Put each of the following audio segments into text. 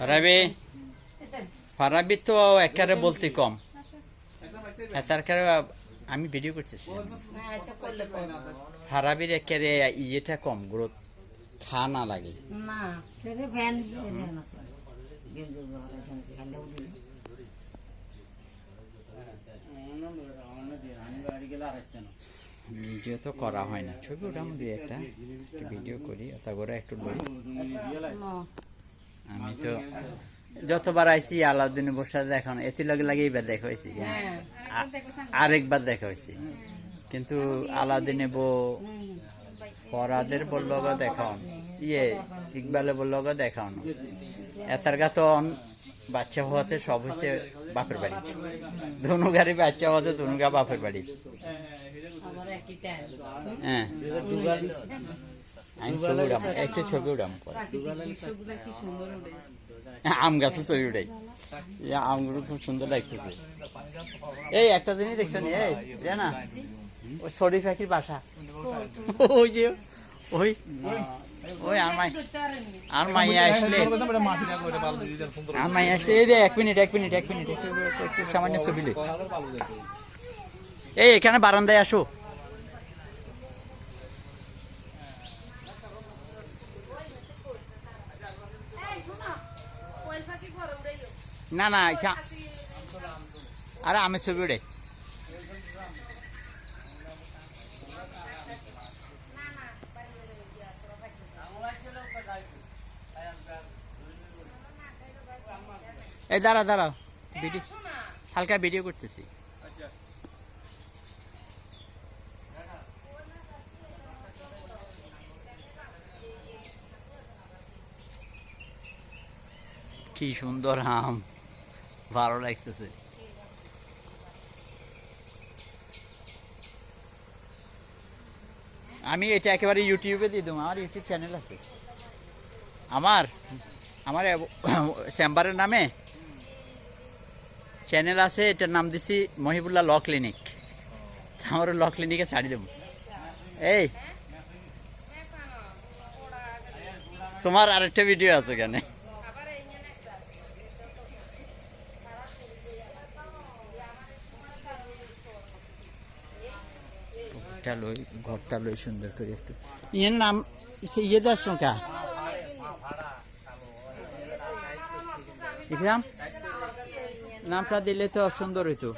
রবি ফারাবি তো একেবারে বলতে কম, তার আমি ভিডিও করতেছি। ফারাবির একেবারে ইয়েটা কম, গ্রোথ খা না লাগে। ভিডিও তো করা হয় না, ছবি ওঠাম দুই একটা ভিডিও করি, ওটা করে একটু বলি। আমি তো যতবার আইসি আলাউদ্দিন বসা দেখানো এতে লগে লাগে এইবার দেখা হয়েছি, আরেকবার দেখা হয়েছি, কিন্তু আলাউদ্দিনে বউ ফরাদের বলল দেখাও, ইকবালে বলল দেখাও, এতার গা তো বাচ্চা হওয়াতে সব হয়েছে বাপের বাড়ি, ধনু গাড়ি বাচ্চা হওয়াতে ধনু গা বাপের বাড়ি। হ্যাঁ আমি ছবি উঠাম, একটা ছবি উঠাম, আম গাছে ছবি উঠাই, আমগুলো খুব সুন্দর লাগতেছে। এই একটা জিনিস দেখছো নি, এই জানা ওই শরীফ পাখির বাসা, ওই যে ওই ওই আর মাইয়া আসলে, আর মাইয়া আসলে এই যে এক মিনিট একটু সামান্য ছবি লে। এই এখানে বারান্দায় আসো। না না আরে আমি ছবি উঠে এই দাঁড়াও ভিডিও, হালকা ভিডিও করতেছি। কি সুন্দর আম, ভালো লাগতেছে। আমি এটা একেবারে ইউটিউবে দিয়ে দেবো, আমার ইউটিউব চ্যানেল আছে, আমার চেম্বারের নামে চ্যানেল আছে, এটার নাম দিছি মহিবুল্লাহ ল ক্লিনিক। আমার ল ক্লিনিকে ছাড়ি দেবো। এই তোমার আরেকটা ভিডিও আছে এখানে, ঘরটা লই সুন্দর করে একটু ইয়ের নাম ইয়ে দাস কা ইকরাম নামটা দিলে তো সুন্দর হইতো।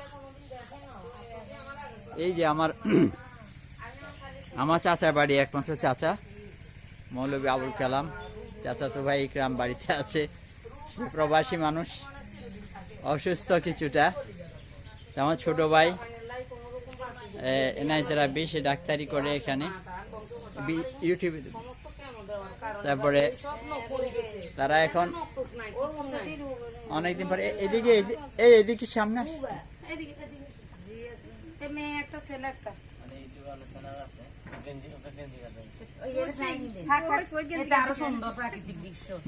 এই যে আমার চাচার বাড়ি, একমাত্র চাচা মৌলভী আবুল কালাম, চাচা তো ভাই ইকরাম বাড়িতে আছে, প্রবাসী মানুষ, অসুস্থ কিছুটা। আমার ছোট ভাই এনআইতেরাবি, সে ডাক্তারি করে এখানে ইউটিউবে। তারপরে তারা এখন অনেকদিন পরে এদিকে সামনে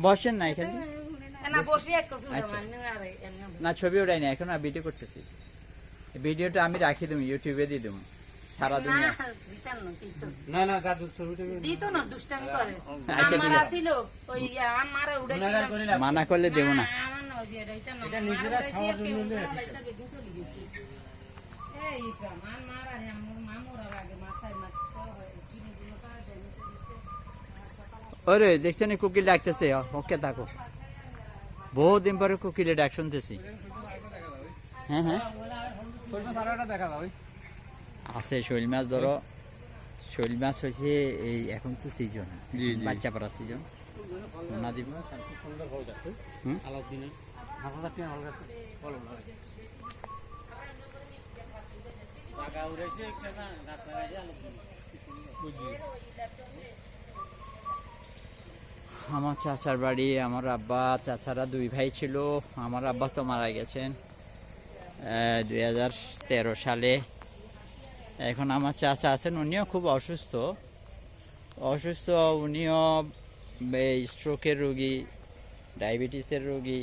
বসেন না এখানে, না ছবি ওঠাই না এখন, আর ভিডিও করতেছি। ভিডিওটা আমি রাখি দেবো, ইউটিউবে দিয়ে দেবো সারা দুনিয়া। মানা করলে দেবো না। ওরে দেখছেন কোকিল ডাকতেছে, ওকে থাকো, বহুদিন পরে কোকিলে ডাক শুনতেছি। হ্যাঁ হ্যাঁ আছে শৈল মাছ, ধরো শৈল মাছ হয়েছে এই এখন তো সিজন, বাচ্চা পড়া সিজন না দিব। আমার চাচার বাড়ি, আমার আব্বা চাচারা দুই ভাই ছিল, আমার আব্বা তো মারা গেছেন 2013 সালে। এখন আমার চাচা আছেন, উনিও খুব অসুস্থ, উনিও স্ট্রোকের রোগী, ডায়াবেটিসের রোগী।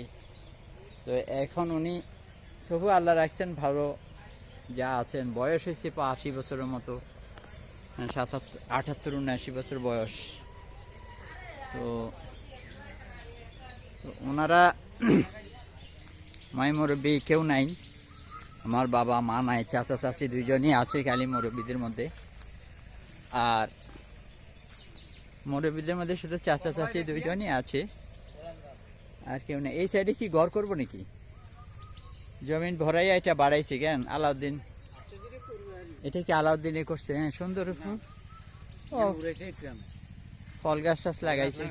তো এখন উনি তবু আল্লাহ রাখছেন ভালো, যা আছেন। বয়স হয়েছে 80 বছরের মতো, 78-79 বছর বয়স। তো তো ওনারা মাই মুরব্বী কেউ নাই, আমার বাবা মা নাই, চাচা চাচি দুইজনই আছে খালি মুরব্বীদের মধ্যে। আর মুরব্বীদের মধ্যে শুধু চাচা চাচি দুইজনই আছে, আর কেউ নেই। এই সাইডে কি ঘর করবো নাকি? জমিন ভরাইয়া এটা বাড়াইছে কেন? আলাউদ্দিন, এটা কি আলাউদ্দিনে করছে? হ্যাঁ, সুন্দর ও ফল গাছ টাছ লাগাইছে।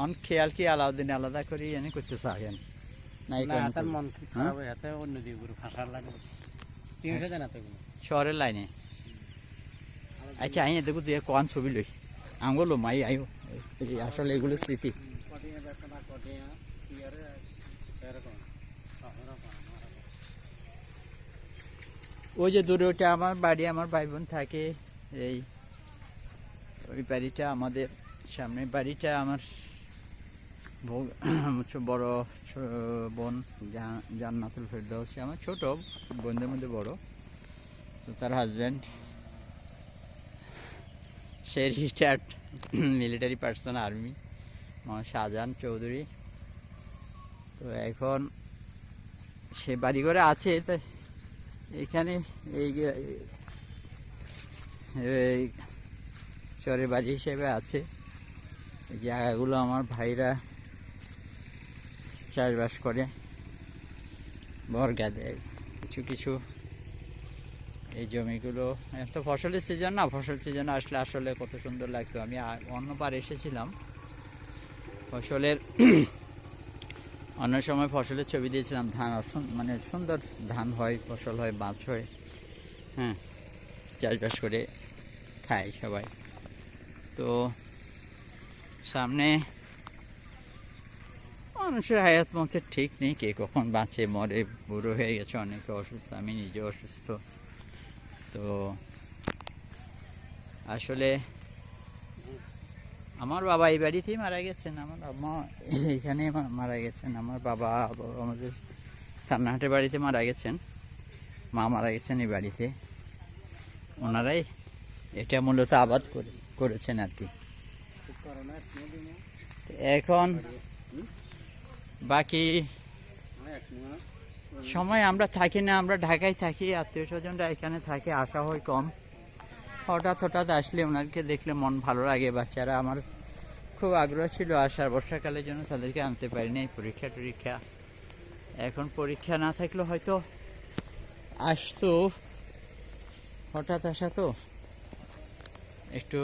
অন খেয়াল কি আলাউদ্দিন আলাদা করে এনে করতে চান নাই? শহরের লাইনে। আচ্ছা, আই দেখো তুই কোন ছবি লই আঙ্গুলো মাই আয়ো, আসলে এগুলো স্মৃতি। ওই যে দূরে ওটা আমার বাড়ি, আমার ভাই বোন থাকে। এই ওই বাড়িটা আমাদের সামনে, বাড়িটা আমার বড় বোন জান্নাতুল ফেরদৌসী, আমার ছোট বোনদের মধ্যে বড়। তো তার হাজব্যান্ড সে retired military person, army, Shahjahan Chowdhury. তো এখন সে বাড়ি ঘরে আছে, তাই এখানে এই চরে বাড়ি হিসেবে আছে। এই জায়গাগুলো আমার ভাইরা চাষবাস করে, বর্গা দেয় কিছু কিছু। এই জমিগুলো এত ফসলের সিজন না, ফসল সিজন আসলে আসলে কত সুন্দর লাগতো। আমি অন্যবার এসেছিলাম ফসলের, অন্য সময় ফসলের ছবি দিয়েছিলাম। ধান মানে সুন্দর ধান হয়, ফসল হয়, মাছ হয়। হ্যাঁ, চাষবাস করে খায় সবাই। তো সামনে মানুষের হায়াত মতের ঠিক নেই, কে কখন বাঁচে মরে, বুড়ো হয়ে গেছে, অনেকে অসুস্থ, আমি নিজে অসুস্থ। তো আসলে আমার বাবা এই বাড়িতেই মারা গেছেন, আমার মা এখানে মারা গেছেন। আমার বাবা আমাদের থানাহাটের বাড়িতে মারা গেছেন, মা মারা গেছেন এই বাড়িতে। ওনারাই এটা মূলত আবাদ করেছেন আর কি। এখন বাকি সময় আমরা থাকি না, আমরা ঢাকায় থাকি, আত্মীয় স্বজনরা এখানে থাকে, আসা হয় কম। হঠাৎ হঠাৎ আসলে ওনাকে দেখলে মন ভালো লাগে। বাচ্চারা আমার খুব আগ্রহ ছিল আসার, বর্ষাকালের জন্য তাদেরকে আনতে পারিনি, পরীক্ষা টরীক্ষা। এখন পরীক্ষা না থাকলে হয়তো আসতো, হঠাৎ আসা তো একটু